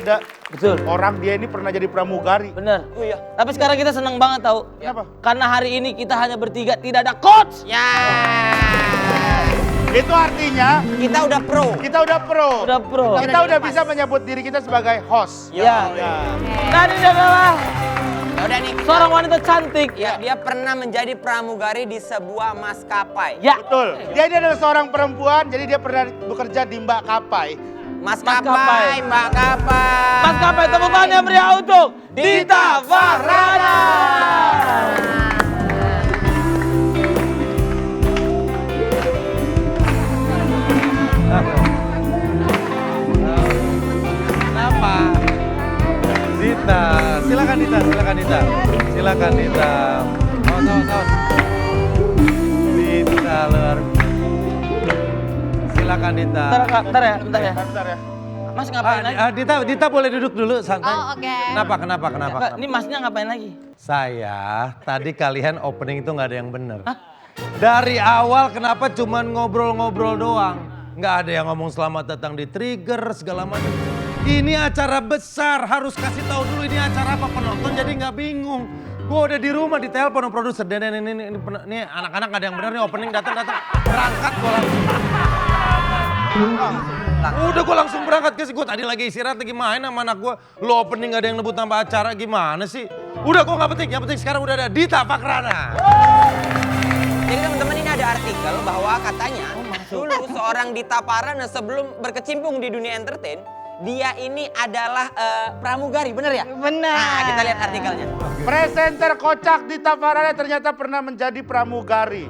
ada Betul. orang dia ini pernah jadi pramugari. Bener. Oh iya. Tapi sekarang kita senang banget tahu. Kenapa? Karena hari ini kita hanya bertiga, tidak ada coach. Ya. Itu artinya Kita udah pro. kita udah pro. Udah pro. Kita udah bisa menyebut diri kita sebagai host. Ya. Ya. Dan ini adalah Ya udah nih. seorang wanita cantik. Ya, dia pernah menjadi pramugari di sebuah maskapai. Ya. Betul. Dia ini adalah seorang perempuan, jadi dia pernah bekerja di Mbak Kapai. Maskapai, Mbak Kapai. Maskapai tepuk tangan yang meriah untuk Dita Fahrana. Kenapa? Dita, silakan Dita, silakan Dita. Silakan Dita. Saus. Dita luar. Silakan Dita. Bentar ya. Bentar ya. Mas ngapain lagi? Dita boleh duduk dulu santai. Oh, oke. Kenapa? Enggak, ini masnya ngapain lagi? Saya, tadi kalian opening itu nggak ada yang bener. Dari awal kenapa cuman ngobrol-ngobrol doang? Nggak ada yang ngomong selamat datang di Trigger segala macam. Ini acara besar, harus kasih tahu dulu ini acara apa, penonton jadi nggak bingung. Gue udah di rumah ditelepon sama produser, ini anak-anak nggak ada yang bener nih opening datang berangkat gue langsung. Udah gue langsung berangkat ke gue tadi lagi istirahat lagi main sama anak gue. Lo opening gak ada yang nebut tambah acara gimana sih? Udah gue gak penting, yang penting sekarang udah ada Dita Fahrana. Jadi teman-teman ini ada artikel bahwa katanya dulu seorang Dita Fahrana sebelum berkecimpung di dunia entertain, dia ini adalah pramugari, bener ya? Benar. Nah, kita lihat artikelnya. Presenter kocak Dita Fahrana ternyata pernah menjadi pramugari.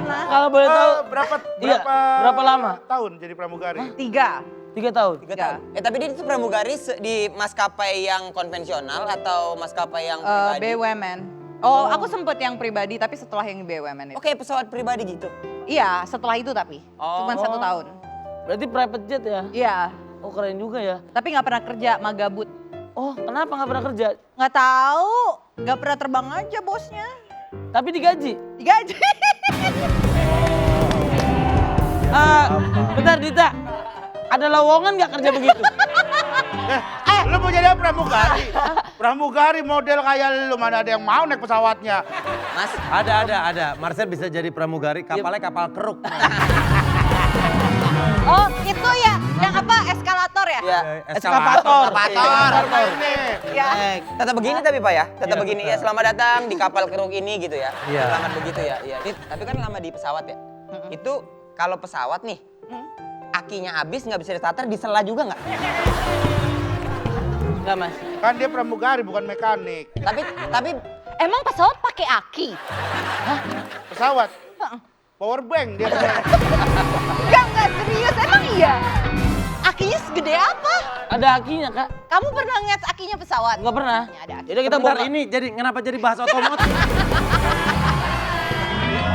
Kalau boleh tahu, berapa lama? tahun jadi pramugari? 3. 3 tahun. 3 tahun. Tapi dia itu pramugari di maskapai yang konvensional atau maskapai yang pribadi? BUMN. Oh, aku sempet yang pribadi tapi setelah yang BUMN itu. Oke, pesawat pribadi gitu. Iya, setelah itu tapi. Cuman 1 tahun. Berarti private jet ya? Iya, Oh keren juga ya. tapi nggak pernah kerja, magabut. Oh kenapa nggak pernah kerja? Nggak tahu, nggak pernah terbang aja bosnya. Tapi digaji? Digaji. Bentar Dita, ada lowongan nggak kerja begitu? Lu mau jadi apa pramugari? Pramugari model kayak lu, mana ada yang mau naik pesawatnya? Mas, Ada. Marcel bisa jadi pramugari, kapalnya kapal keruk. Oh, itu ya, yang apa? Eskalator ya? ya. Eskavator. Ini. Ya. Tetap begini tapi Pak ya? Tetap begini ya, selamat datang di kapal keruk ini gitu ya? Iya. Selamat begitu ya? Iya. Tapi kan lama di pesawat ya? Itu kalau pesawat nih, akinya habis nggak bisa distarter, disela juga nggak? Enggak mas. Kan dia pramugari bukan mekanik. Tapi Emang pesawat pakai aki? Pesawat. Power bank dia. Enggak serius, emang iya? Akinya segede apa? Ada akinya kak? Kamu pernah ngeliat akinya pesawat? Nggak pernah. Ya, ada aki. Jadi kita Bentar, bawa ini jadi kenapa jadi bahas otomotif?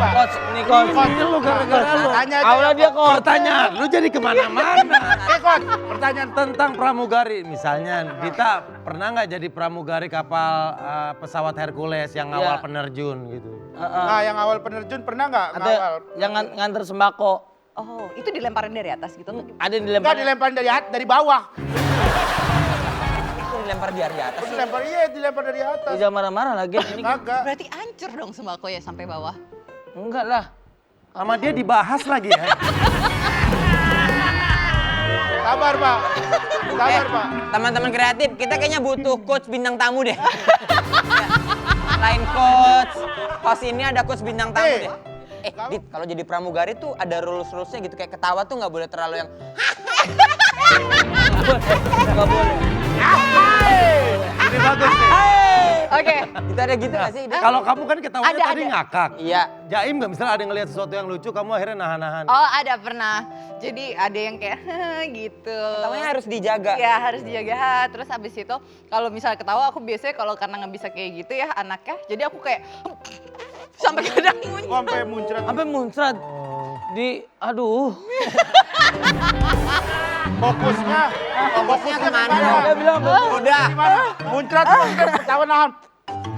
coach, ini coach. Ini lu gara-gara lu. Tanya aja. Awalnya dia coach. Pertanyaan, lu jadi kemana-mana. Coach, pertanyaan Tentang pramugari, misalnya Dita pernah nggak jadi pramugari kapal pesawat Hercules yang awal Iya. penerjun gitu? Nah, yang awal penerjun pernah nggak? Ada Ngawal. yang nganter sembako. Oh, itu dilemparin dari atas gitu? Ada yang Enggak dilempar. dilemparin dari bawah. itu dilempar di atas Terus sih. dilempar dari atas. Dia marah-marah lagi. Ini Kagak. Berarti hancur dong sembako ya sampai bawah. enggak lah. Sama dia dibahas lagi ya. Sabar, Pak. Sabar, Pak. Teman-teman kreatif, kita kayaknya butuh coach bintang tamu deh. Lain coach, host ini ada coach bintang tamu deh. Dit, kalau jadi pramugari tuh ada rules-rulesnya gitu. Kayak ketawa tuh nggak boleh terlalu yang Enggak boleh. Ini bagus nih. Oke. itu ada gitu nggak sih? Dit? Kalau kamu kan ketawanya Ada, tadi ada. ngakak. Iya. Jaim nggak misalnya ada yang ngeliat sesuatu yang lucu, kamu akhirnya nahan-nahan. Oh, ada pernah. Jadi ada yang kayak gitu. Ketawanya harus dijaga. Ya harus dijaga. Terus habis itu kalau misalnya ketawa aku biasanya kalau karena nggak bisa kayak gitu ya anaknya. Jadi aku kayak sampai kadang muncul. Gua sampai muncrat. Sampai muncrat. Aduh. Fokusnya kemana? Dia bilang Udah. Gimana? Muncrat, ketawa nahan.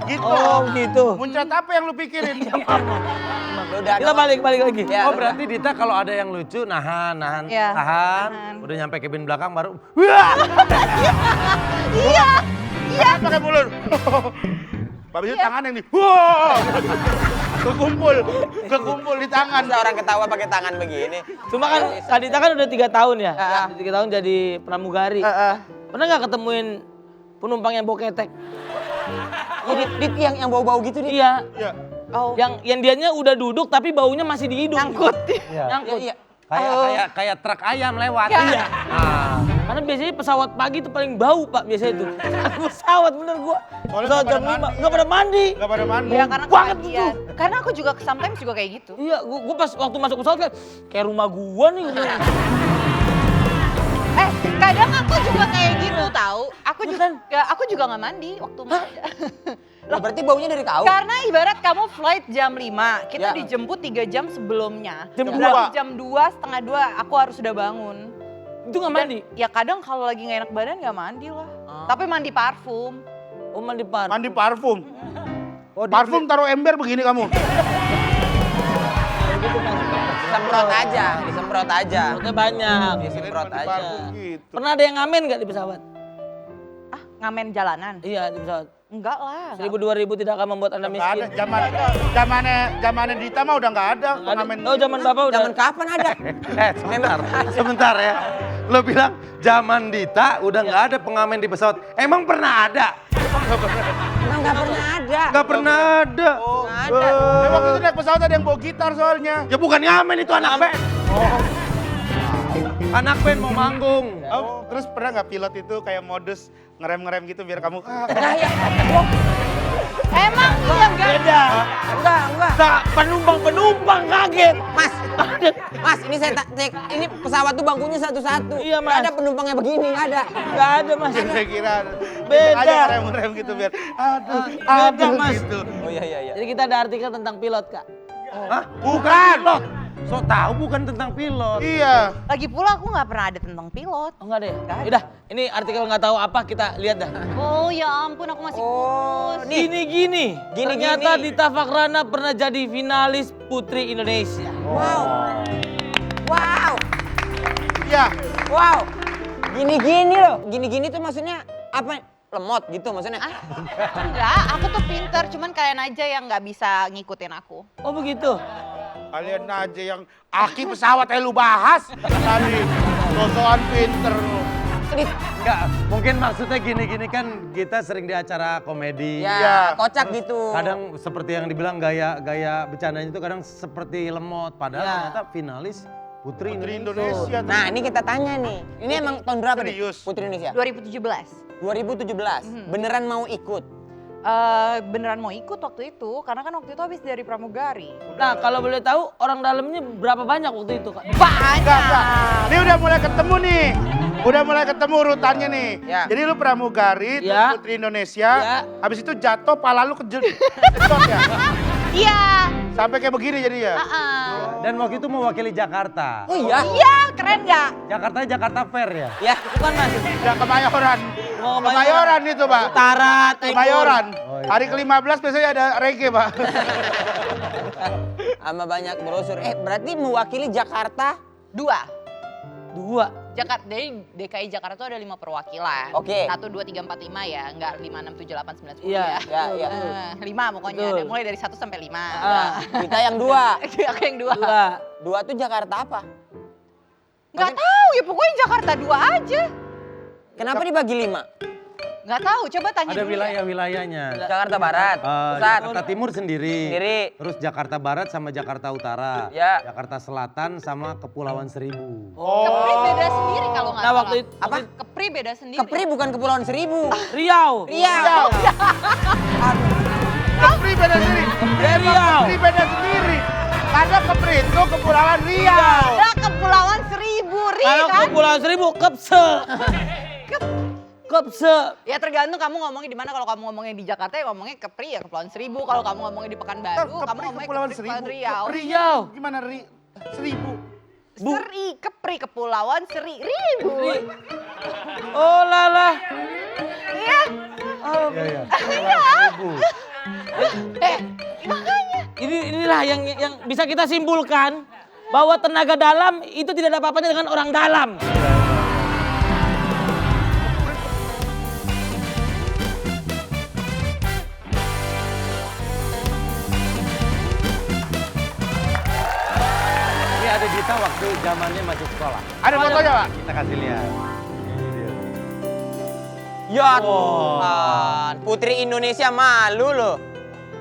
Gitu. Oh gitu. Muncrat apa yang lu pikirin? Udah, Kita balik lagi. Ya, Oh berarti Dita kalau ada yang lucu nahan, Iya, tahan. nahan. Udah nyampe ke bin belakang baru. Wah! Iya. Iya. Pakai mulut. Habis itu tangan yang nih. Wah! Kekumpul di tangan. Masa orang ketawa pakai tangan begini. Cuma kan Kak Dita kan udah 3 tahun ya. Heeh. 3 tahun jadi pramugari. Pernah nggak ketemuin penumpang yang bau ketek? Jadi Dit yang bau-bau gitu Dit. Iya. Iya. Oh. Yang dianya udah duduk tapi baunya masih di hidung. Nyangkut. Nyangkut. Iya. Kayak truk ayam lewat. Iya. Ah. Karena biasanya pesawat pagi itu paling bau Pak biasanya itu. Pesawat bener gua. Soalnya Pesawat nggak jam pada 5 nggak pada mandi. Gak pada mandi. Ya karena Banget kebagian. Karena aku juga sometimes juga kayak gitu. Iya, gua pas waktu masuk pesawat kan kayak rumah gua nih. Kadang aku juga kayak gitu tahu. Bukan. Aku juga nggak mandi waktu kerja. Loh, berarti baunya dari kau. Karena ibarat kamu flight jam 5, kita Ya. dijemput 3 jam sebelumnya. Jam Berarti jam 2, setengah 2 aku harus sudah bangun. Itu nggak mandi. Ya kadang kalau lagi nggak enak badan nggak mandi lah. Tapi mandi parfum. Oh mandi par. Mandi parfum. Oh, Parfum taruh ember begini kamu. Disemprot aja. Rambutnya banyak. Disemprot Mandi aja. parfum gitu. Pernah ada yang ngamen nggak di pesawat? Ah, ngamen jalanan? Iya di pesawat. Enggak lah. 1000-2000 tidak akan membuat Anda Nggak ada. miskin. Zamannya Dita mah udah nggak ada pengamen. Oh zaman Bapak udah. Zaman kapan ada? Sebentar ya. Lo bilang zaman Dita udah nggak ada pengamen di pesawat. Emang pernah ada? Emang nggak pernah ada. Nggak pernah ada. Nggak ada. Waktu itu naik pesawat ada yang bawa gitar soalnya. Ya bukan ngamen itu anak band. Anak band mau manggung. Oh, terus pernah nggak pilot itu kayak modus ngerem-ngerem gitu biar kamu Nah, ya. Emang iya enggak? Beda. Enggak. Nah, penumpang kaget. Mas, ini ini pesawat tuh bangkunya satu-satu. Iya, Mas. Nggak ada penumpangnya begini, nggak ada. Nggak ada mas. saya kira Beda. aja ngerem-ngerem gitu biar aduh Beda, Mas. gitu. Oh iya. Jadi kita ada artikel tentang pilot kak. Hah? Bukan. So tahu bukan tentang pilot. Iya. Lagi pula aku nggak pernah ada tentang pilot. Oh nggak ada ya? Nggak ada. Udah, ini artikel nggak tahu apa kita lihat dah. Oh ya ampun aku masih Oh, kurus. Gini. Ternyata Gini. Dita Fakrana pernah jadi finalis Putri Indonesia. Wow. Iya. Wow. Gini-gini loh. Gini-gini tuh maksudnya apa? Lemot gitu maksudnya. Enggak, aku tuh pinter, cuman kalian aja yang nggak bisa ngikutin aku. Oh begitu? Kalian aja yang aki pesawat lu bahas tadi. Sosokan pinter lu. Enggak, mungkin maksudnya gini-gini kan kita sering di acara komedi. Ya, Iya. kocak gitu. Kadang seperti yang dibilang gaya bercandanya itu kadang seperti lemot. Padahal Ya. ternyata finalis Putri Putri Indonesia. Indonesia. Nah, ini kita tanya nih. Ini emang tahun berapa nih? Serius. Putri Indonesia? 2017. 2017. Beneran mau ikut? Beneran mau ikut waktu itu, karena kan waktu itu habis dari pramugari. Nah kalau boleh tahu orang dalamnya berapa banyak waktu itu kak? Banyak. Ini udah mulai ketemu nih. Udah mulai ketemu urutannya nih. Ya. Jadi lu pramugari, terus Ya. Putri Indonesia. Ya. Habis itu jatuh, pala lu kejedot ya. Iya. Sampai kayak begini jadi ya. Dan waktu itu mewakili Jakarta. Oh iya? Iya, keren nggak? Jakarta Fair ya? Ya. Bukan mas. Ya Kemayoran. Oh, Kemayoran itu, Pak. Utara, Timur. Kemayoran. Oh, iya. Hari ke-15 biasanya ada reggae, Pak. Sama banyak brosur. Berarti mewakili Jakarta? 2. Jakarta, dari DKI Jakarta tuh ada 5 perwakilan. Oke. 1, 2, 3, 4, 5 ya, nggak 5, 6, 7, 8, 9, 10 Iya. ya. Ya. 5 pokoknya, Betul. ada mulai dari 1 sampai 5. Kita yang 2. Aku yang 2. 2 tuh Jakarta apa? Nggak tahu ya, pokoknya Jakarta 2 aja. Kenapa dibagi 5? Nggak tahu, coba tanya Ada dulu ya. wilayah-wilayahnya. Jakarta Barat, pusat. Jakarta Timur sendiri. Sendiri. Terus Jakarta Barat sama Jakarta Utara. Ya. Jakarta Selatan sama Kepulauan Seribu. Kepri beda sendiri kalau nggak Nah, salah. waktu itu- Apa? Kepri beda sendiri. Kepri bukan Kepulauan Seribu. Riau. Riau. Kepri beda sendiri. Riau. Kepri beda sendiri. Ada Kepri itu Kepulauan Riau. Ada Kepulauan Seribu, Kalau kan? Kepulauan Seribu, Kepse. Kepse. Ya tergantung kamu ngomongnya di mana. Kalau kamu ngomongnya di Jakarta ya ngomongnya Kepri ya Kepulauan Seribu. Kalau kamu ngomongnya di Pekanbaru, kamu ngomongnya Kepulauan Kepri Seribu. Kepulauan Riau. Riau. Gimana Seribu? Kepri Kepulauan Seribu. Oh lala. Iya. Oh, Iya, iya. Kepulauan Seribu. Makanya. Inilah yang bisa kita simpulkan bahwa tenaga dalam itu tidak ada apa-apanya dengan orang dalam. Ini ada Dita waktu zamannya masih sekolah. Ada fotonya, Pak? Kita kasih lihat. Ini dia. Ya Tuhan, Putri Indonesia malu loh.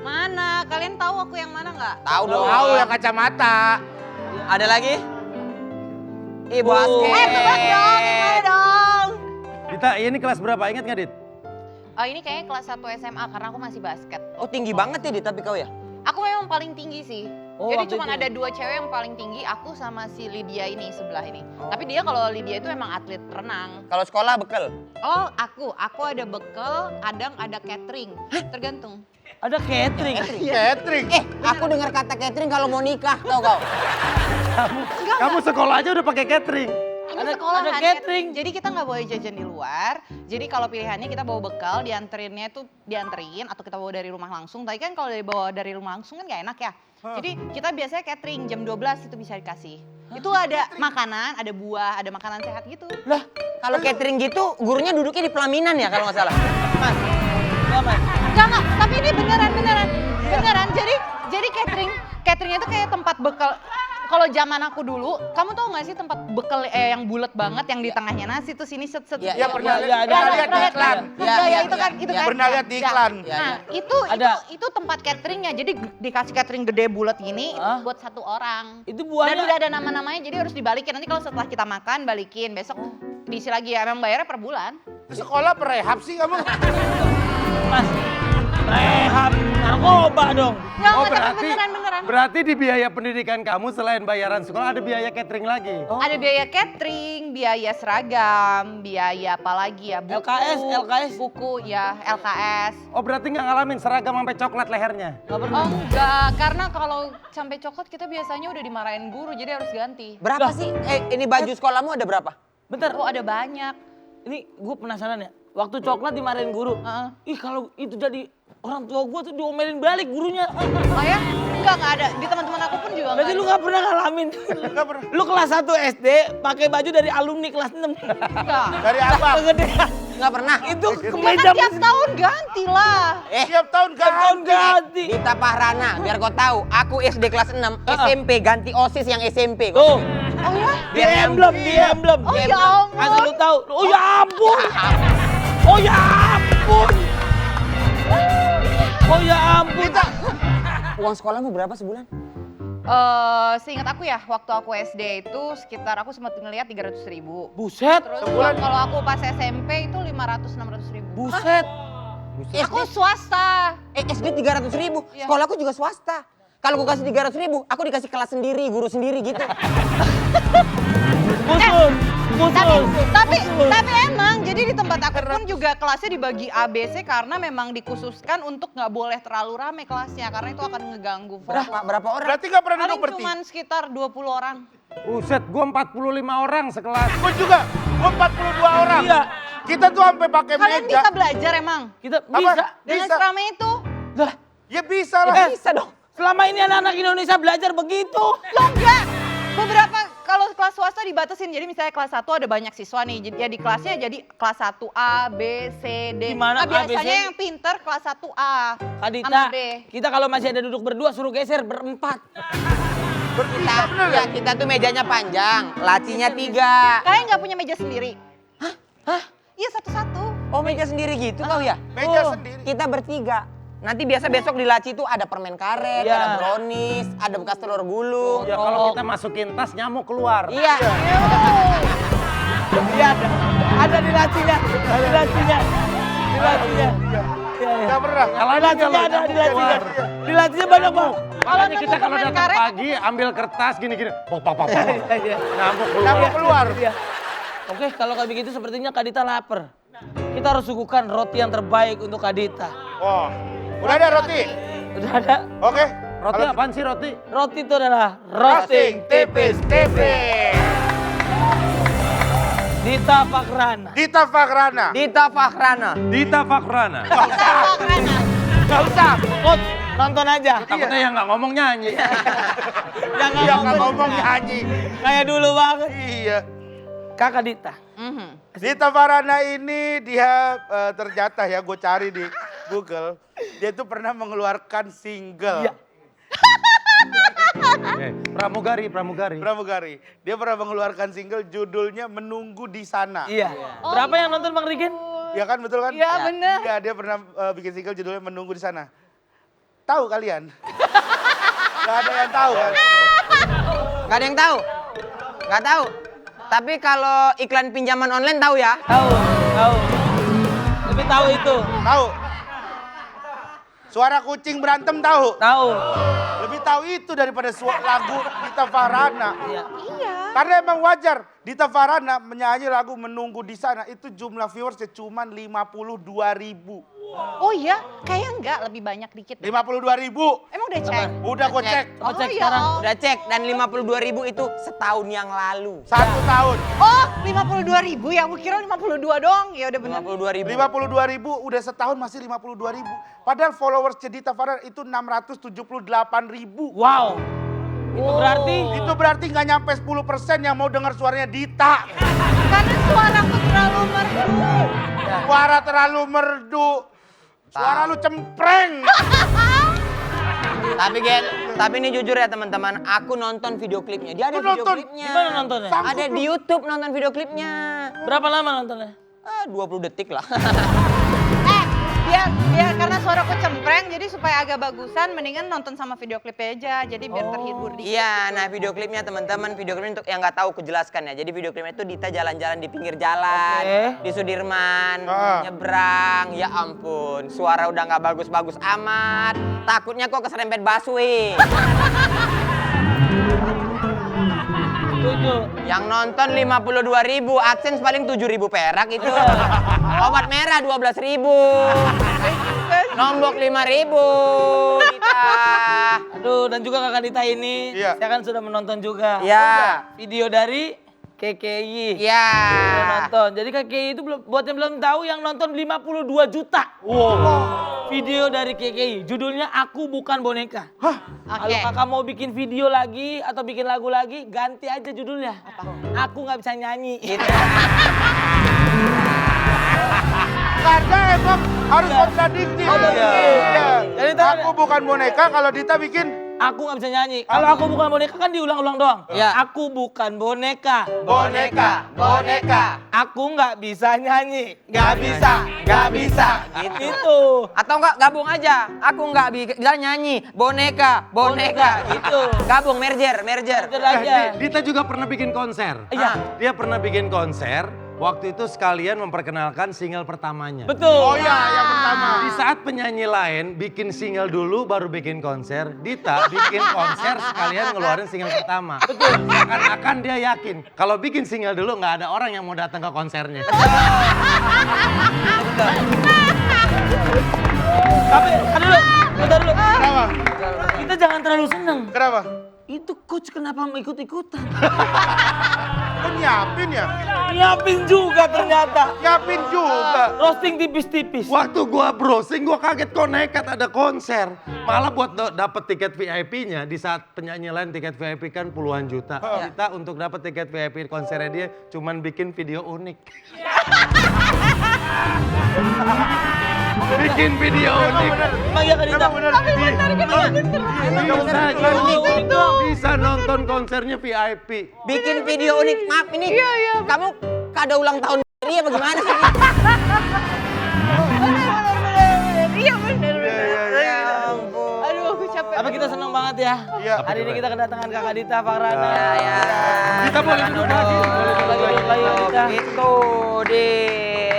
Mana? Kalian tahu aku yang mana nggak? Tahu dong. Tahu yang kacamata. Ada lagi? Basket. Tebak dong, gimana dong? Dita, ini kelas berapa? Ingat nggak, Dit? Oh, ini kayaknya kelas 1 SMA karena aku masih basket. Oh tinggi banget ya Dit, tapi kau ya? Aku memang paling tinggi sih. Oh, Jadi waktu cuma itu. ada 2 cewek yang paling tinggi, aku sama si Lydia ini sebelah ini. Tapi dia kalau Lydia itu emang atlet renang. Kalau sekolah bekel. Oh, aku ada bekal, kadang ada catering. Tergantung. Ada catering. Catering. Aku dengar kata catering kalau mau nikah, tau kau? Kamu sekolah aja udah pakai catering. Ini Ada sekolahan, catering. Jadi kita nggak boleh jajan di luar. Jadi kalau pilihannya kita bawa bekal, dianterinnya itu dianterin atau kita bawa dari rumah langsung. Tapi kan kalau bawa dari rumah langsung kan nggak enak ya. Jadi kita biasanya catering jam 12 itu bisa dikasih. Itu ada makanan, ada buah, ada makanan sehat gitu. Lah, Kalau catering gitu, gurunya duduknya di pelaminan ya kalau nggak salah. Mas, Enggak, tapi ini beneran. Jadi cateringnya itu kayak tempat bekal. Kalau zaman aku dulu, kamu tahu nggak sih tempat bekal yang bulat banget yang di tengahnya nasi tuh sini set. Iya, Ya pernah Iya, ada. lihat di iklan. Ya, itu kan. Pernah lihat di iklan. Nah, Ada. itu tempat cateringnya. Jadi dikasih catering gede bulat gini Hah? buat 1 orang. itu Dan buahnya. udah ada nama-namanya, jadi harus dibalikin. Nanti kalau setelah kita makan, balikin. Besok diisi lagi ya. Emang bayarnya per bulan. Sekolah perehab sih kamu. Mas, rehab narkoba dong. Nggak, tapi beneran. Berarti di biaya pendidikan kamu selain bayaran sekolah ada biaya catering lagi. Ada biaya catering, biaya seragam, biaya apa lagi ya? Buku, LKS. Buku ya, LKS. Oh berarti nggak ngalamin seragam sampai coklat lehernya? Nggak pernah. Oh enggak, karena kalau sampai coklat kita biasanya udah dimarahin guru, jadi harus ganti. berapa sih? Ini baju sekolahmu ada berapa? Bentar, Oh ada banyak. ini gue penasaran ya. Waktu coklat dimarahin guru. Heeh. Ih kalau itu jadi orang tua gue tuh diomelin balik gurunya. Oh ya? Enggak ada. Di teman-teman aku pun juga Berarti nggak lu ada. nggak pernah ngalamin. Nggak pernah. Lu kelas 1 SD pakai baju dari alumni kelas 6. Enggak. Dari apa? Kegedean. Nggak pernah. Itu Ya kemeja kan tiap tahun ganti lah. Tiap tahun tahun ganti. ganti. Dita Pahrana, biar kau tahu, aku SD kelas 6, SMP ganti OSIS yang SMP. Tuh, Oh ya? di emblem. Oh ya ampun. Asal lu tahu. Oh ya ampun. Oh ya ampun. Oh ya ampun. Uang sekolahmu berapa sebulan? Seingat aku ya, waktu aku SD itu sekitar aku sempat ngeliat 300.000. Buset. Terus Sebulan? kalau aku pas SMP itu 500-600.000. Buset. Aku swasta. SD 300.000, Iya. sekolahku juga swasta. Kalau aku kasih 300.000, aku dikasih kelas sendiri, guru sendiri gitu. Musul. Tapi emang jadi di tempat aku pun juga kelasnya dibagi A, B, C karena memang dikhususkan untuk nggak boleh terlalu rame kelasnya karena itu akan ngeganggu. Berapa orang? Berarti nggak pernah Paling duduk bertiga. cuman sekitar 20 orang. Buset, gua 45 orang sekelas. Gue juga. Gue 42 orang. Iya. Kita tuh sampai pakai Kalian meja. bisa belajar emang? Kita Apa? bisa. Dengan Bisa. seramai itu? Lah, Ya bisa lah. Bisa dong. selama ini anak-anak Indonesia belajar begitu. Loh enggak. Beberapa kalau kelas swasta dibatasin. Jadi misalnya kelas 1 ada banyak siswa nih. Jadi ya di kelasnya jadi kelas 1 A, B, C, D. Gimana Nah, A, B, C? biasanya yang pinter kelas 1A. Kak Dita, sama B. kita kalau masih ada duduk berdua suruh geser berempat. Bertiga bener Ya, ya? kita tuh mejanya panjang, lacinya 3. Kalian nggak punya meja sendiri? Hah? Iya satu-satu. Oh meja sendiri gitu kau ya? Meja Oh. sendiri. Kita bertiga. Nanti biasa besok di laci tuh ada permen karet, Iya. ada brownies, ada bekas telur gulung. Ya kalau kita masukin tas nyamuk keluar. Iya. Iya ada di lacinya, di lacinya, di lacinya. Iya, iya. Nggak pernah. Di lacinya ada, di lacinya. Di lacinya banyak bang. Makanya kita kalau permen datang karet- pagi ambil kertas gini-gini. Pok. Iya, iya. Nyamuk keluar. Nyamuk keluar. Iya. Oke, kalau kayak begitu sepertinya Kak Dita lapar. Kita harus suguhkan roti yang terbaik untuk Kak Dita. Oh. Udah ada roti? Udah ada. Oke. Roti Kalau- apaan sih roti? Roti itu adalah Roasting roasting tipis tipis. Dita Pakrana. Dita Fakrana. Dita Fahrana. Dita Fakrana. Sama kerana. Gak usah, coach, nonton aja. Takutnya yang nggak ngomong nyanyi. Jangan Iya nggak ngomong nyanyi. kayak dulu banget. Iya. Kakak Dita. Dita Farana ini dia ternyata ya gue cari di Google. Dia tuh pernah mengeluarkan single. Iya. Pramugari. Pramugari. Dia pernah mengeluarkan single judulnya Menunggu di Sana. Iya. Berapa yang nonton Bang Rikin? Ya kan betul kan? Iya, bener. Iya dia pernah bikin single judulnya Menunggu di Sana. Tahu kalian? Gak ada yang tahu kan? Gak ada yang tahu? Gak tahu? Tapi kalau iklan pinjaman online tahu ya? Tahu. Lebih tahu itu. Tahu? Suara kucing berantem tahu? Tahu. Lebih tahu itu daripada lagu Dita Farana. Iya. Karena emang wajar Dita Farana menyanyi lagu Menunggu di Sana itu jumlah viewersnya cuma 52.000. Oh iya, kayaknya enggak, lebih banyak dikit. 52.000. Emang udah cek? Udah gue cek. Coba cek ya sekarang. Allah. Udah cek dan 52.000 itu setahun yang lalu. 1 tahun. Oh, 52.000 ya? Aku kira 52 dong. Ya udah benar. 52.000. 52.000 udah setahun masih 52.000. Padahal followers Dita Farana itu 678.000. Wow. Itu berarti Itu berarti nggak nyampe 10% yang mau dengar suaranya Dita. Karena suaraku terlalu merdu. Suara terlalu merdu. Suara lu cempreng. Tapi ini jujur ya teman-teman, aku nonton video klipnya. Dia ada Lu video nonton? klipnya. gimana nontonnya? Ada di YouTube nonton video klipnya. Berapa lama nontonnya? 20 detik lah. Biar karena suaraku cempreng, jadi supaya agak bagusan, mendingan nonton sama video klipnya aja. Jadi biar terhibur dikit. Iya, nah video klipnya teman-teman, video klipnya untuk yang nggak tahu kujelaskan ya. Jadi video klipnya itu Dita jalan-jalan di pinggir jalan, Oke. di Sudirman, Ah. nyebrang. Ya ampun, suara udah nggak bagus-bagus amat. Takutnya kok keserempet busway. Setuju. Yang nonton 52.000, AdSense paling 7.000 perak itu. Obat merah 12.000. Lombok 5.000. Dita. Aduh, dan juga Kakak Dita ini, Iya. saya kan sudah menonton juga. Ya. Video dari KKI. Ya. Udah nonton. Jadi KKI itu buat yang belum tahu yang nonton 52 juta. Video dari KKI, judulnya Aku Bukan Boneka. Kalau Oke. kakak mau bikin video lagi atau bikin lagu lagi, ganti aja judulnya. Aku nggak bisa nyanyi. Gitu. Karena emang harus kontradiktif. Iya. Jadi tahu Aku bukan boneka kalau Dita bikin Aku nggak bisa nyanyi. Kalau aku bukan boneka kan diulang-ulang doang. Iya. Aku bukan boneka. boneka. Aku nggak bisa nyanyi. Gak bisa. Gitu. Atau enggak gabung aja. Aku enggak bisa nyanyi. Boneka. Gitu. Gabung merger. Itu aja. Dita juga pernah bikin konser. Iya. Dia pernah bikin konser, waktu itu sekalian memperkenalkan single pertamanya. Betul. Oh ya, yang pertama. Di saat penyanyi lain bikin single dulu baru bikin konser, Dita bikin konser sekalian ngeluarin single pertama. Betul. Akan dia yakin kalau bikin single dulu nggak ada orang yang mau datang ke konsernya. Tapi, bentar dulu. Kenapa? Kita jangan terlalu seneng. Kenapa? Itu coach kenapa mau ikut-ikutan? Kok nyiapin ya? Nyiapin juga ternyata. Nyiapin juga. Roasting tipis-tipis. Waktu gua browsing gua kaget kok nekat ada konser. Malah buat dapet tiket VIP-nya di saat penyanyi lain tiket VIP kan puluhan juta. Kita untuk dapet tiket VIP konsernya dia cuman bikin video unik. Bikin video unik. Emang iya Kak Dita? Bener. Bisa nonton konsernya VIP. Bikin video unik. Maaf ini. Kamu kado ulang tahun dia bagaimana sih? Iya bener. Iya. Aduh, aku capek. Tapi kita senang banget ya. Iya. Hari ini kita kedatangan Kakak Dita Farana. Ya. Kita boleh duduk lagi. Duduk lagi Kak Dita. Itu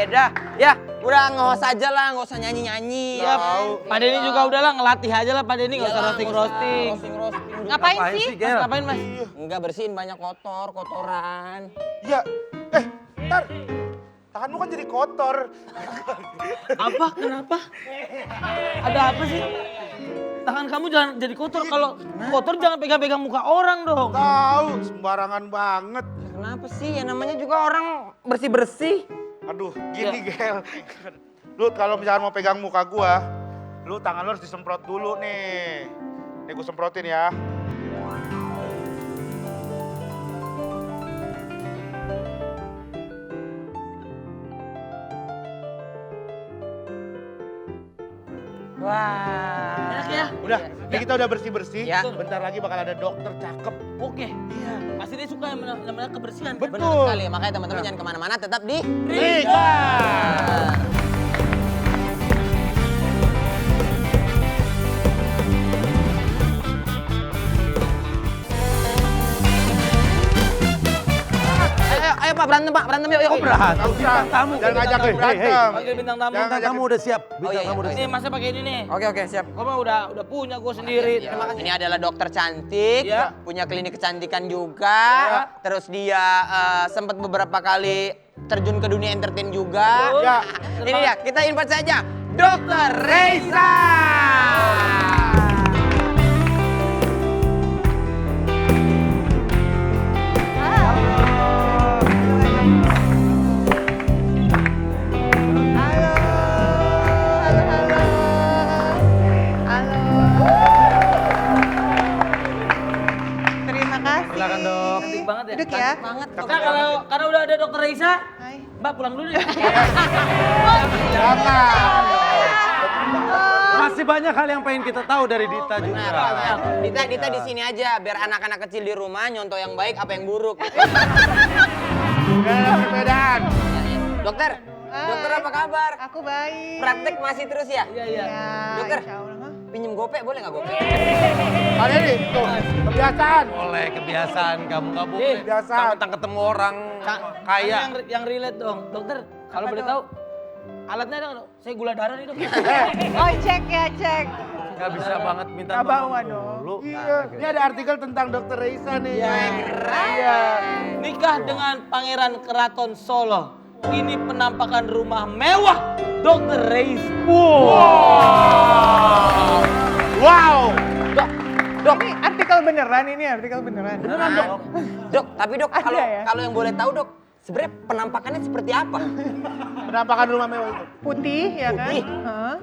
dah. Ya, udah nggak usah aja lah, nggak usah nyanyi-nyanyi. Iya, Pak Denny juga udahlah ngelatih aja lah Pak Denny, nggak usah roasting-roasting. Roasting. Ngapain sih? Mas Gel? ngapain Mas? Enggak bersihin banyak kotoran. Iya. Ntar. Tanganmu kan jadi kotor. Apa? Kenapa? Ada apa sih? Tangan kamu jangan jadi kotor. Kalau kotor jangan pegang-pegang muka orang dong. Tahu, sembarangan banget. Kenapa sih? Ya namanya juga orang bersih-bersih. Aduh, gini Gel. Lu kalau misalkan mau pegang muka gua, Lu tangan lu harus disemprot dulu nih. Nih gue semprotin ya. Wah. Enak ya? Udah, ini kita udah bersih-bersih. Ya. Bentar lagi bakal ada dokter cakep. Oke. Iya. Pasti dia suka yang namanya kebersihan. Kan? Benar sekali, makanya teman-teman jangan kemana-mana, tetap di Riga! Ayo Pak, berantem yuk. Oh berantem, Nggak usah. bintang tamu. Jangan ngajak Hei, berantem. Panggil bintang tamu. Jangan Bintang tamu udah siap, bintang iya, tamu udah Ini siap. masnya pakai ini nih. Oke, siap. Gua mah udah punya gue sendiri. Terima kasih. Ini adalah dokter cantik, Ya. punya klinik kecantikan juga. Terus dia sempat beberapa kali terjun ke dunia entertain juga. Ya. Ini dia, kita invite saja Dokter Reza. Terima kasih. Silakan dok. Cantik banget ya. Duduk ya. Banget. Nah, karena udah ada dokter Reza, Hai. Mbak pulang dulu deh. Jangan. Masih banyak hal yang pengen kita tahu dari Dita juga. Dita di sini aja biar anak-anak kecil di rumah nyontoh yang baik apa yang buruk. Ada perbedaan. Dokter, dokter apa kabar? Aku baik. Praktek masih terus ya? Iya, iya. Ya, Dokter. insya Allah. Hah? Pinjem gopek boleh nggak gopek? Kalian nih, tuh, kebiasaan. Oleh kebiasaan kamu nggak boleh. Kebiasaan. Tentang ketemu orang kaya. Yang relate dong. Dokter, kalau boleh tahu, alatnya dong, saya gula darah nih dok. Oh cek ya cek. Nggak bisa banget minta Nggak bawa nomor dong. dulu. Iya, ini ada artikel tentang dokter Reza nih. Iya. Nikah dengan Pangeran Keraton Solo. Ini penampakan rumah mewah Dokter Reza. Wow. Dok, Ini artikel beneran ini artikel beneran. Beneran dok? dok, tapi dok Ada kalau ya? kalau yang boleh tahu dok, sebenarnya penampakannya seperti apa? Penampakan rumah mewah itu. Putih ya kan? Putih. Hah?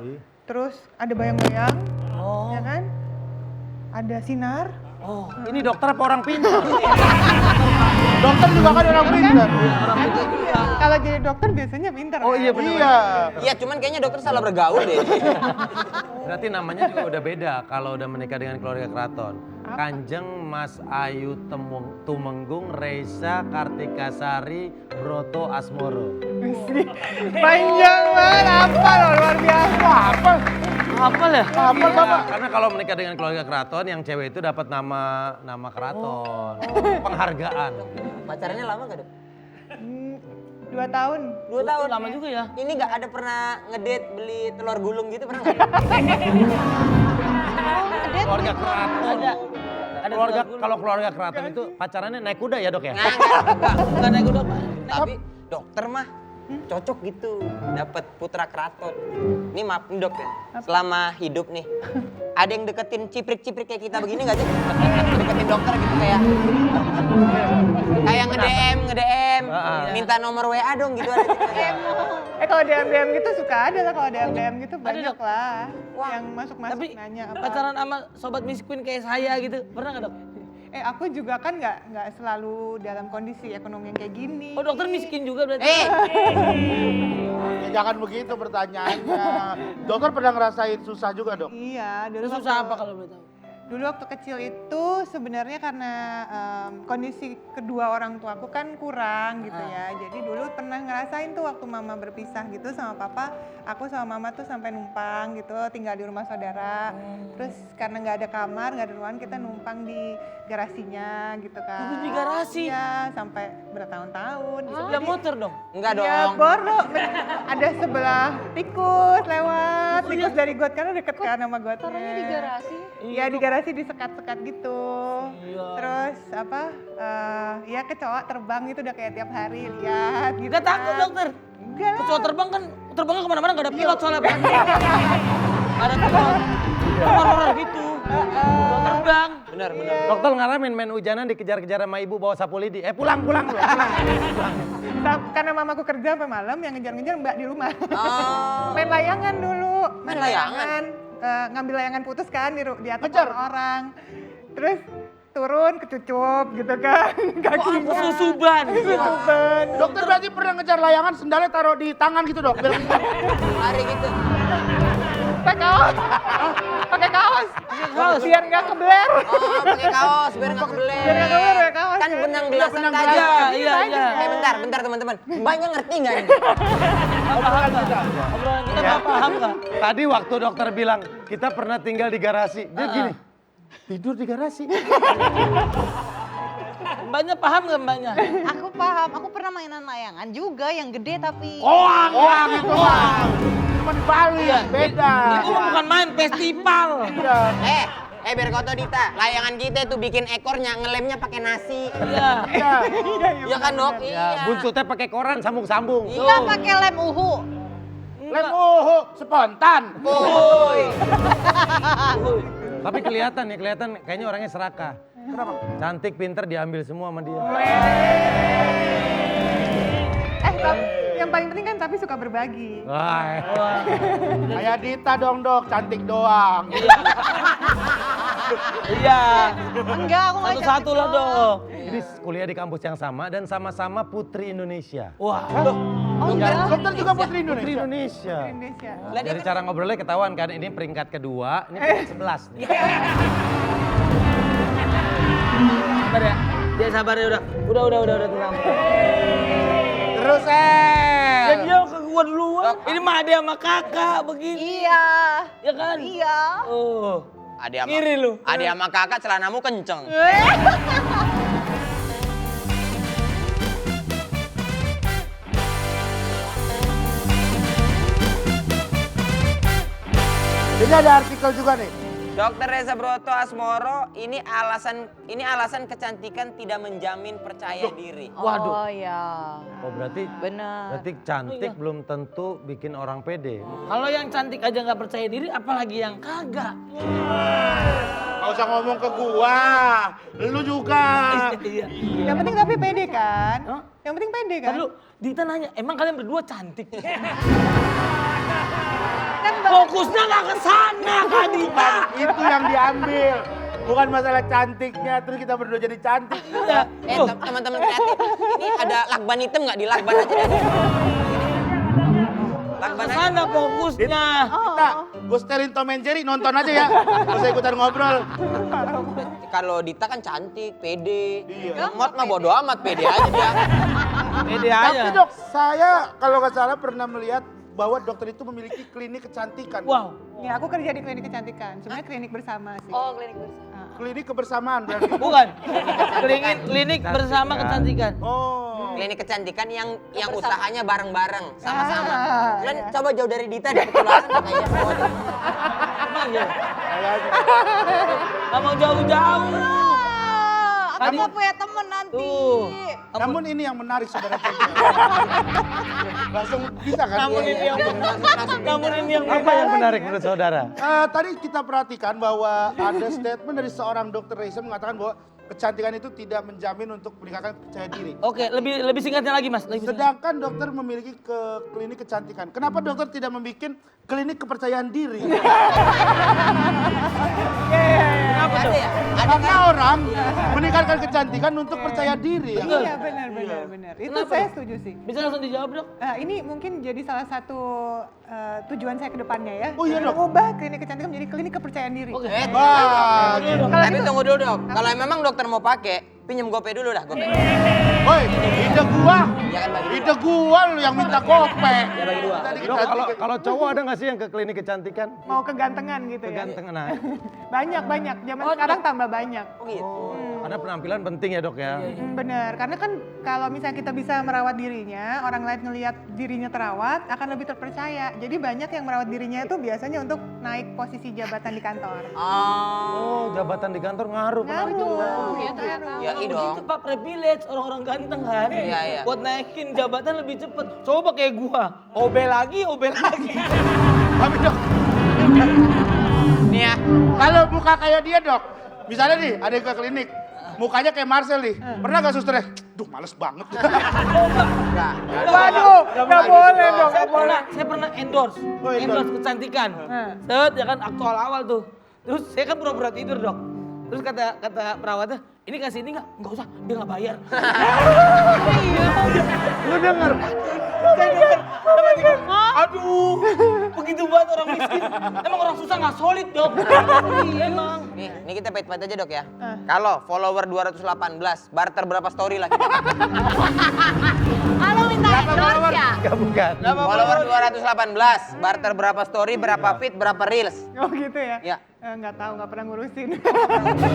Terus ada bayang-bayang, Oh. ya kan? Ada sinar. Oh. Ini dokter apa orang pintar? Dokter juga kan orang pintar. Kalau jadi dokter biasanya pintar. Oh kan? iya benar. Iya. Iya, cuman kayaknya dokter salah bergaul deh. Berarti namanya juga udah beda kalau udah menikah dengan keluarga keraton. Kanjeng Mas Ayu Tumenggung Reza Kartikasari Broto Asmoro. Panjang banget, apa loh luar biasa. Apa? Apa ya? Apa Bapak? Karena kalau menikah dengan keluarga keraton yang cewek itu dapat nama keraton. Penghargaan. Pacarannya lama nggak dok? 2 tahun. 2 tahun. Lama juga ya. Ini nggak ada pernah ngedate beli telur gulung gitu pernah nggak? Keluarga keraton. Ada. Ada Keluarga telur gulung. kalau keluarga keraton itu pacarannya naik kuda ya dok ya? Nah, enggak. Bukan naik kuda Pak. Tapi dokter mah cocok gitu dapat putra keraton. Ini maaf nih dok ya, selama hidup nih ada yang deketin ciprik-ciprik kayak kita begini nggak sih? Deketin dokter gitu kayak nge-DM, minta nomor WA dong gitu ada gitu. Kalau DM gitu suka ada lah, kalau DM gitu banyak Dok. lah. Wah. Yang masuk-masuk Tapi nanya apa. pacaran sama sobat Miss Queen kayak saya gitu. Pernah nggak dok? Aku juga kan nggak selalu dalam kondisi ekonomi yang kayak gini. Oh dokter miskin juga berarti. Ya, jangan begitu pertanyaannya. Dokter pernah ngerasain susah juga dok? Iya, dulu Terus susah waktu- apa kalau boleh tahu? Dulu waktu kecil itu sebenarnya karena kondisi kedua orang tuaku kan kurang gitu ya. Jadi dulu pernah ngerasain tuh waktu mama berpisah gitu sama papa, aku sama mama tuh sampai numpang gitu, tinggal di rumah saudara. Terus karena nggak ada kamar, nggak ada ruangan, kita numpang di garasinya gitu kan. Tidur di garasi? Iya, sampai bertahun-tahun. Sebelah motor dong. Enggak dong. Ya boro, ada sebelah tikus lewat, tikus dari got karena deket kan sama gotnya. Taruhnya di garasi. Iya di garasi disekat-sekat gitu. Iya. Terus apa? Ya kecoa terbang gitu udah kayak tiap hari lihat gitu. Gak takut kan. dokter? Enggak lah. Kecoa terbang kan terbangnya kemana-mana gak ada pilot soalnya Pak. Ada pilot. Horor gitu. Kecoa terbang. Benar. Dokter ngalamin main hujanan dikejar-kejar sama ibu bawa sapu lidi. Pulang. Karena mamaku kerja sampai malam yang ngejar-ngejar mbak di rumah. Oh. Main layangan dulu. Main layangan? ngambil layangan putus kan di atas Ngejar? orang. Terus turun kecucup gitu kan. Kakinya. Susuban. Susuban. Dokter berarti pernah ngejar layangan sendalnya taruh di tangan gitu dok? Biar Lari gitu. Pakai kaos. Pakai kaos. kaos. Biar nggak kebeler. Oh, pakai kaos biar nggak kebeler. Biar nggak kebeler pakai kaos. Kan benang belasan benang tadi. belasan. Iya. Bentar teman-teman. Mbaknya ngerti nggak ini? Obrolan kita nggak paham nggak? Tadi waktu dokter bilang kita pernah tinggal di garasi, dia gini, tidur di garasi. Mbaknya paham nggak mbaknya? Aku paham, aku pernah mainan layangan juga yang gede tapi. Oang itu oang. Cuma di Bali, beda. Itu bukan main festival. Iya. Biar koto Dita, layangan kita itu bikin ekornya ngelemnya pakai nasi. Iya. Iya. Iya kan dok? Ya, buntutnya pakai koran sambung-sambung. Kita pakai lem uhu. Lem spontan. Tapi kelihatan kayaknya orangnya serakah. Kenapa? Cantik, pinter, diambil semua sama dia. Yang paling penting kan tapi suka berbagi. Wah, Kayak Dita dong dok, cantik doang. Iya. Enggak, aku nggak Satu-satu lah dong. ini kuliah di kampus yang sama dan sama-sama putri Indonesia. Wah. Oh enggak. Dokter juga putri Putri Indonesia. Indonesia. Indonesia. Dari cara ngobrolnya ketahuan kan, ini peringkat kedua, ini peringkat 11 nih. Sabar ya. Dia sabar ya udah. Udah tenang. Terus Ya dia ke gua duluan. Ini mah ada sama kakak begini. Iya. Ya kan? Iya. Oh. Ada sama, Iri lu. ada sama kakak celanamu kenceng. Ini ada artikel juga nih. Dokter Reza Broto Asmoro, ini alasan kecantikan tidak menjamin percaya diri. Waduh. Oh iya. Oh berarti Benar. cantik belum tentu bikin orang pede. Kalau yang cantik aja nggak percaya diri, apalagi yang kagak. Gak usah ngomong ke gua. Lu juga. Iya. Yang penting tapi pede kan? Hah? Yang penting pede kan? Lalu Dita nanya, emang kalian berdua cantik? Fokusnya nggak ke sana, Kak Dita. Itu yang diambil. Bukan masalah cantiknya, terus kita berdua jadi cantik. Iya. Teman-teman kreatif, ini ada lakban hitam nggak? Di lakban aja deh. Lakban Ke aja. sana fokusnya. Kita, gue setelin Tom and Jerry, nonton aja ya. Gak usah ikutan ngobrol. Kalau Dita kan cantik, pede. Iya. Mot mah bodo amat, pede aja dia. Pede Tapi aja. dok, saya kalau nggak salah pernah melihat bahwa dokter itu memiliki klinik kecantikan. Wow. Ya aku kerja di klinik kecantikan. Sebenarnya klinik bersama sih. Oh, klinik bersama. Klinik kebersamaan berarti. Bukan. Klinik bersama kecantikan. Oh. Klinik kecantikan yang usahanya bareng-bareng, sama-sama. Kalian iya. coba jauh dari Dita, dari ketularan kayaknya semua. Emang ya? Kayaknya. Gak mau jauh-jauh. Aku mau punya temen nanti. Tuh. Namun ini yang menarik saudara. Langsung bisa kan? Namun ini yang Apa yang menarik menurut saudara? Tadi kita perhatikan bahwa ada statement dari seorang dokter Reza mengatakan bahwa kecantikan itu tidak menjamin untuk meningkatkan percaya diri. Oke, lebih singkatnya lagi Mas. Lebih singkat. Sedangkan dokter memiliki klinik kecantikan. Kenapa dokter tidak membuat klinik kepercayaan diri? Kenapa Ada dong? ya? Karena orang meningkatkan kecantikan untuk percaya diri. Ya. Iya benar. Itu Kenapa saya dok? setuju sih. Bisa langsung dijawab dok? Ini mungkin jadi salah satu tujuan saya ke depannya ya. Oh, iya, Dok. Mengubah klinik kecantikan menjadi klinik kepercayaan diri. Oke. Wah, gitu. Tapi tunggu dulu dok, kalau memang dokter mau pakai, pinjem GoPay dulu dah, GoPay. Woi, ide gua. Ya kan bagi dua. Ide gua lu yang minta gope. Ya bagi dua. Tadi Dok, kecantikan. kalau cowok ada nggak sih yang ke klinik kecantikan? Mau kegantengan gitu ya. Kegantengan. Nah, Banyak. Zaman sekarang tambah banyak. Oh gitu. karena penampilan penting ya dok ya. Bener, karena kan kalau misalnya kita bisa merawat dirinya, orang lain ngelihat dirinya terawat, akan lebih terpercaya. Jadi banyak yang merawat dirinya itu biasanya untuk naik posisi jabatan di kantor. Oh, jabatan di kantor ngaruh. Ngaruh. Ya ternyata. Ya iya dong. Itu Pak privilege orang-orang ganteng kan. Iya, iya. Buat naikin jabatan lebih cepet. Coba kayak gua. OB lagi. Tapi dok, Nih ya, kalau muka kayak dia dok, misalnya nih ada yang ke klinik, mukanya kayak Marcel nih. Pernah gak susternya? Duh, males banget. Enggak. Waduh, nggak boleh dong, nggak boleh. Saya pernah endorse, endorse kecantikan. Set, ya kan aktual awal tuh. Terus saya kan pura-pura tidur dok. Terus kata perawatnya, ini kasih ini nggak usah, dia nggak bayar. Lu denger? Aduh, begitu banget orang miskin. Emang orang susah nggak solid dok. Iya emang. Nih, ini kita pahit-pahit aja dok ya. Kalau follower 218, barter berapa story lah kita? Halo minta endorse ya? Enggak, bukan. Follower 218, barter berapa story, berapa feed, berapa reels? Oh gitu ya? Ya. Nggak tahu, nggak pernah ngurusin.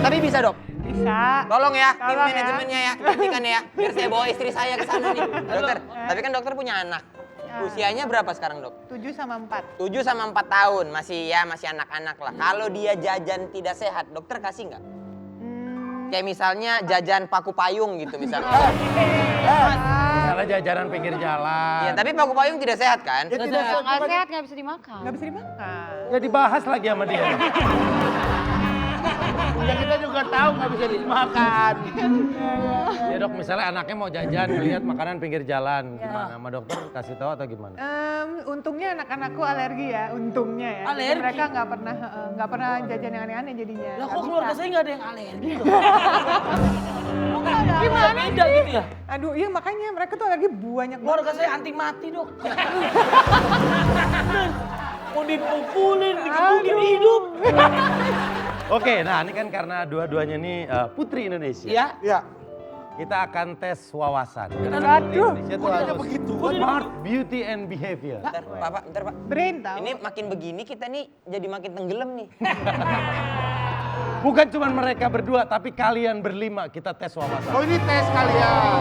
Tapi bisa dok. Bisa. Tolong ya, tim Tolong ya. manajemennya ya, gantikan ya. Biar saya bawa istri saya ke sana nih. Dokter, tapi kan dokter punya anak. Ya. Usianya berapa sekarang dok? 7 sama 4. 7 sama 4 tahun, masih anak-anak lah. Kalau dia jajan tidak sehat, dokter kasih nggak? Kayak misalnya jajan paku payung gitu misalnya. Misalnya jajanan pinggir jalan. Iya, tapi paku payung tidak sehat kan? Ya tidak sehat. Nggak sehat, nggak bisa dimakan. Nggak bisa dimakan. Ya dibahas lagi sama dia. Ya kita juga tahu nggak bisa dimakan. Ya dok, misalnya anaknya mau jajan, ngeliat makanan pinggir jalan. Gimana? Sama dokter kasih tahu atau gimana? Untungnya anak-anakku alergi ya, untungnya ya. Jadi Alergi? mereka nggak pernah jajan yang aneh-aneh jadinya. Lah Nggak kok keluarga bisa. saya nggak ada yang alergi dok. Gimana? Beda gitu ya. Aduh, iya makanya mereka tuh alergi banyak banget. Keluarga saya anti mati dok. Mau dipukulin, dikebukin hidup. Oke, nah ini kan karena dua-duanya nih putri Indonesia. Ya. Ya. Kita akan tes wawasan. Karena Aduh, putri Indonesia tuh Kok harus ada begitu? smart beauty and behavior. Bentar pak. brain tau. Ini makin begini kita nih jadi makin tenggelam nih. Bukan cuma mereka berdua, tapi kalian berlima kita tes wawasan. Oh ini tes kalian.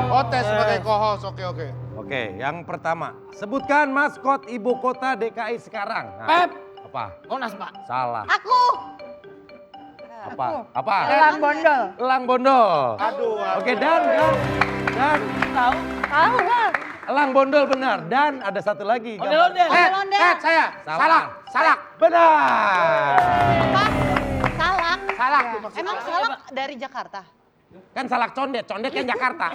Oh tes sebagai co-host, oke. Oke, yang pertama, sebutkan maskot ibu kota DKI sekarang. Nah, Pep. apa? Monas pak. Salah. Aku. Apa? Apa? Elang bondol. Elang bondol. Aduh. Oke, Dan. Tahu? Tahu lah. Elang bondol benar. Dan ada satu lagi. Ondel-ondel. Tet, saya. Salak. Benar. Apa? Salak. Salak tuh maksudnya. Emang salak dari Jakarta? Kan salak condet kan Jakarta.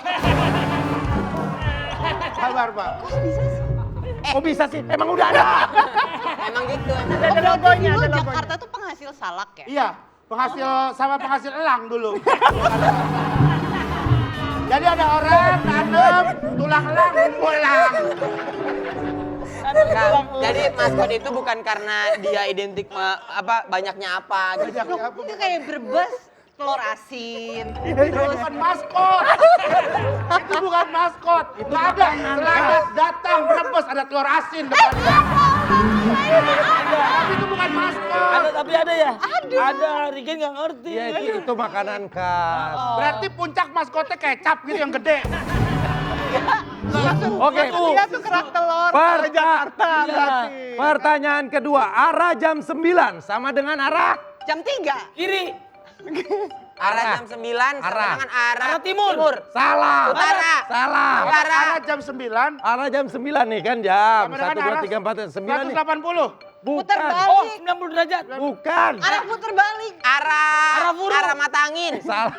Sabar, Pak. Kok bisa sih? Emang udah ada. Emang gitu. Ada logonya, Dulu ada logonya. Jakarta tuh penghasil salak ya? Iya, penghasil elang dulu. Jadi ada orang nanam tulang elang, elang. Enggak, jadi maskot itu bukan karena dia identik banyaknya apa gitu. Itu kayak berbes, telur asin. Itu bukan maskot. Itu bukan maskot. Itu ada selamat datang Brebes ada telur asin depannya. Tapi itu bukan maskot. Ada tapi ada ya? Ada, Riken nggak ngerti. Ya itu makanan khas. Berarti puncak maskotnya kecap gitu yang gede. Oke. Dia tuh kerak telur. Jakarta berarti. Pertanyaan kedua, arah jam 9 sama dengan arah Jam 3. Kiri. Arah jam 9 sama Arah. dengan arah Arah timur. salah. Utara. Salah. Arah jam 9. Arah jam 9 nih kan jam. Sama dengan 1, 2, arah 3, 4, 9 nih. 180. Putar Bukan. Oh, balik. 90 derajat. Bukan. Arah putar balik. Arah mata angin. Salah.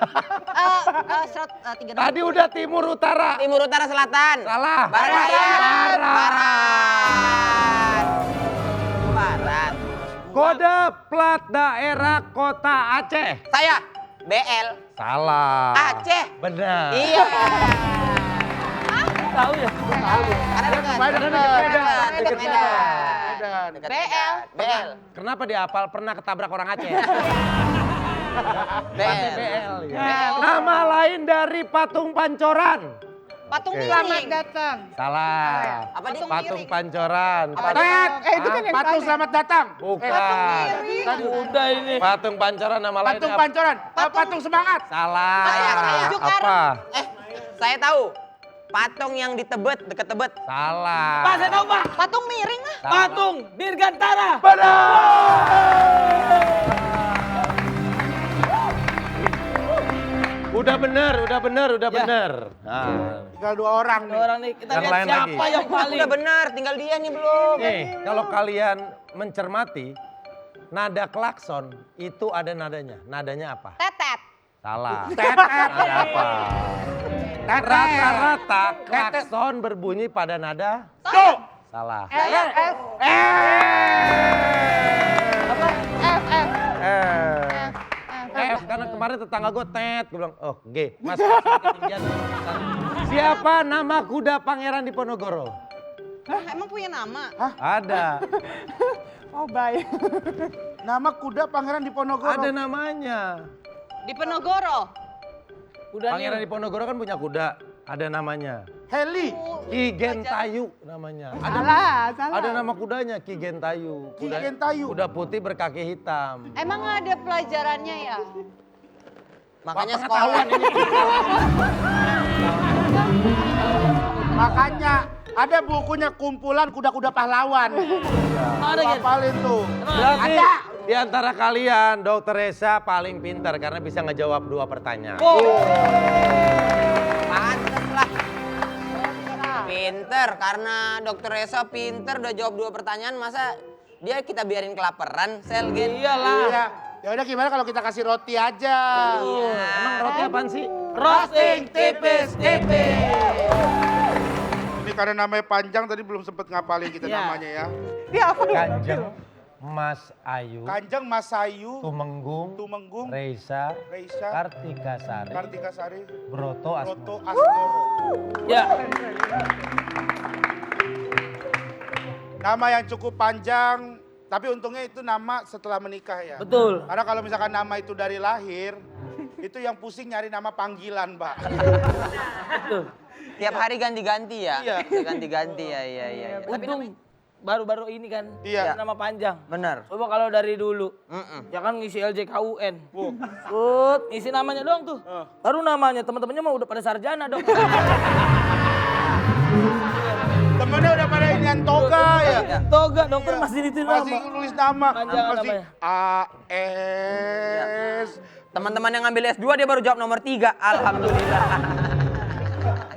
36. Tadi udah timur utara. Timur utara selatan. Salah. Barat. Barat. Kode plat daerah kota Aceh. Saya BL. Salah. Aceh. Benar. Iya. Tahu ya? Karena dekat. Dekat Medan. Dekat BL. BL. Kenapa dia hafal pernah ketabrak orang Aceh? BL. BL. Ya. Nama lain dari patung pancoran. Patung Oke. Selamat miring. datang. Salah. Apa dia? Patung pancoran. Tet. Itu kan yang Patung tadi. selamat datang. Bukan. Udah ini. Patung pancoran nama lain Patung apa? pancoran. Patung semangat. Salah. Tunjuk arah. Apa? Saya tahu. Patung yang di Tebet, dekat Tebet. Salah. Pak, saya tahu Pak. Patung miring lah. Patung Dirgantara. Udah bener. Nah, Tinggal 2 orang nih. Orang nih, kita Yang lihat lain siapa lagi. yang paling. Udah benar, tinggal dia nih belum. nih kalau kalian mencermati nada klakson itu ada nadanya. Nadanya apa? Tetet. Salah. Nada apa? Rata-rata klakson berbunyi pada nada. Do. Salah. F. F karena kemarin tetangga gue tet, gue bilang, oh G, mas ketinggian. Siapa nama kuda pangeran Diponegoro? Hah, emang punya nama? Ada, Oh, baik. Nama kuda pangeran Diponegoro. ada namanya. Di Penogoro. Udah Pangeran Diponegoro kan punya kuda, ada namanya. Heli. Ki Gentayu namanya. Salah. Ada nama kudanya Ki Gentayu. Ki Gentayu. Kuda putih berkaki hitam. Emang ada pelajarannya ya? Makanya sekolah Makanya ada bukunya kumpulan kuda-kuda pahlawan. Ada Gen. Hafalin tuh. Berarti di antara kalian Dokter Reza paling pintar karena bisa ngejawab 2 pertanyaan. pantes lah. Pinter, karena Dokter Reza pinter udah jawab 2 pertanyaan, masa dia kita biarin kelaparan, Selgen? Iyalah. Iya. Ya udah gimana kalau kita kasih roti aja? Emang roti apaan sih? Roasting tipis-tipis. Ini karena namanya panjang tadi belum sempet ngapalin kita Iya. namanya ya. Dia apa dulu? Kanjeng Mas Ayu, Kanjeng Mas Ayu, Tumenggung, Tumenggung, Reisa, Reisa, Kartika Sari, Kartika Sari, Broto Roto Asmoro. Asmoro. Ya. Nama yang cukup panjang, tapi untungnya itu nama setelah menikah ya. Betul. Karena kalau misalkan nama itu dari lahir, itu yang pusing nyari nama panggilan, Mbak. Betul. Tiap hari ganti-ganti ya? Iya. Ganti-ganti ya, iya. Untung baru-baru ini kan. Iya. Nama panjang. Bener. Coba kalau dari dulu. Ya kan ngisi LJKUN. Ngisi namanya doang tuh. Baru namanya, teman-temannya mah udah pada sarjana dong. Temennya udah pada inian toga ya. Toga, dokter masih itu nama. Masih nulis nama. Panjangan Masih namanya. AS. Teman-teman yang ngambil S2 dia baru jawab nomor 3, alhamdulillah.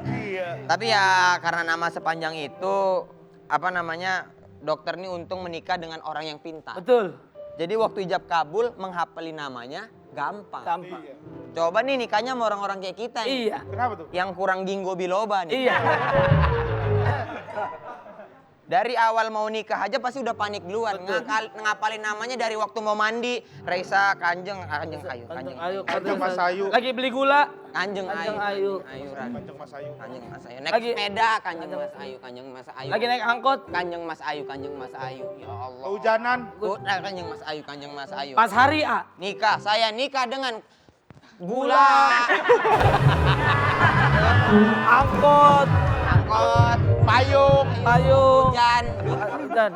Iya. Tapi ya karena nama sepanjang itu, apa namanya, dokter ini untung menikah dengan orang yang pintar. Betul. Jadi waktu ijab kabul menghafalin namanya gampang. Gampang. Coba nih nikahnya sama orang-orang kayak kita nih. Iya. Kenapa tuh? Yang kurang ginggo biloba nih. Iya. Dari awal mau nikah aja pasti udah panik duluan. Ngapalin namanya dari waktu mau mandi. Reisa, Kanjeng Ayu. Kanjeng Mas Ayu. Lagi beli gula. Kanjeng Kanjeng Ayu. Ayu. Kanjeng Mas Ayu. Kanjeng Mas Ayu. Naik Lagi- sepeda, Kanjeng Mas Ayu. Kanjeng Mas Ayu. Lagi naik angkot. Kanjeng Mas Ayu. Kanjeng Mas Ayu. Ya Allah. Kehujanan. Kanjeng Mas Ayu. Kanjeng Mas Ayu. Pas hari A. Nikah, saya nikah dengan gula. Angkot. Angkot. Payung. Payung. Hujan. Dan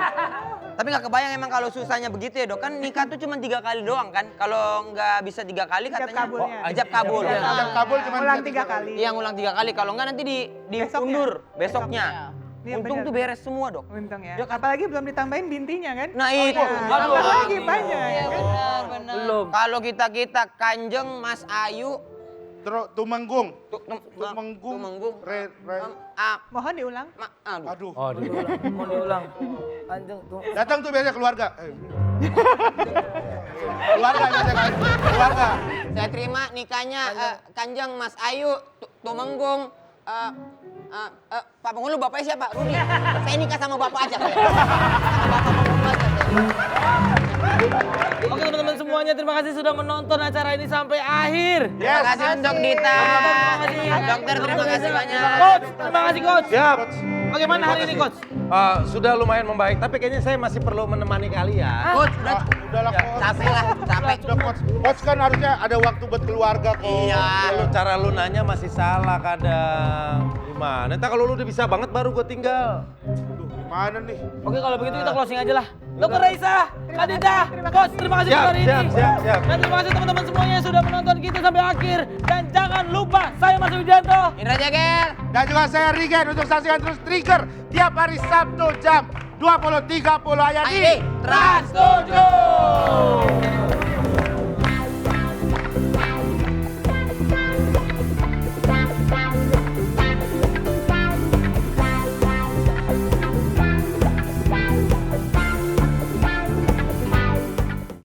Tapi nggak kebayang emang kalau susahnya begitu ya dok. Kan nikah tuh cuma 3 kali doang kan. Kalau nggak bisa 3 kali Ijab katanya. kabulnya. Ijab kabul. Ijab kabul. Ijab kabul cuma Ulang bisa 3 kali. Iya ngulang 3 kali. Kalau nggak nanti diundur besoknya. Iya, Untung bener. tuh beres semua dok. Untung ya. Ya kan? Apalagi belum ditambahin bintinya kan? Nah itu. Aduh. Apalagi banyak ya kan? Benar. belum. Kalau kita Kanjeng Mas Ayu. Terus Tumenggung. Tumenggung. Tumenggung. Re. Mohon diulang. Aduh. Aduh. Oh, Mau diulang. Panjang tuh. Datang tuh biasanya keluarga. Keluarga biasanya kan. Keluarga. Saya terima nikahnya Kanjeng Mas Ayu Tumenggung. Pak penghulu bapaknya siapa? Rudi. Saya nikah sama bapak aja. Sama bapak penghulu aja. Oke teman-teman semuanya, terima kasih sudah menonton acara ini sampai akhir. Terima kasih untuk Dita. Terima kasih. Dokter terima kasih banyak. Coach, terima kasih coach. Siap. Bagaimana hari ini coach? Sudah lumayan membaik, tapi kayaknya saya masih perlu menemani kalian. Coach, Udahlah coach. capek lah, capek. Udah coach. Coach kan harusnya ada waktu buat keluarga kok. Iya. Cara lu nanya masih salah kadang. Gimana? Ntar kalau lu udah bisa banget baru gue tinggal. Aduh, gimana nih? Oke kalau begitu kita closing aja lah. Dokter Reisa, Kadita, coach terima kasih Siap, untuk hari ini. siap. Dan terima kasih teman-teman semuanya yang sudah menonton kita sampai akhir. Dan jangan lupa saya Mas Wijanto. Indra Jagel. Dan juga saya Rigen untuk saksikan terus Trigger tiap hari Sabtu jam 20.30 hanya di Trans 7.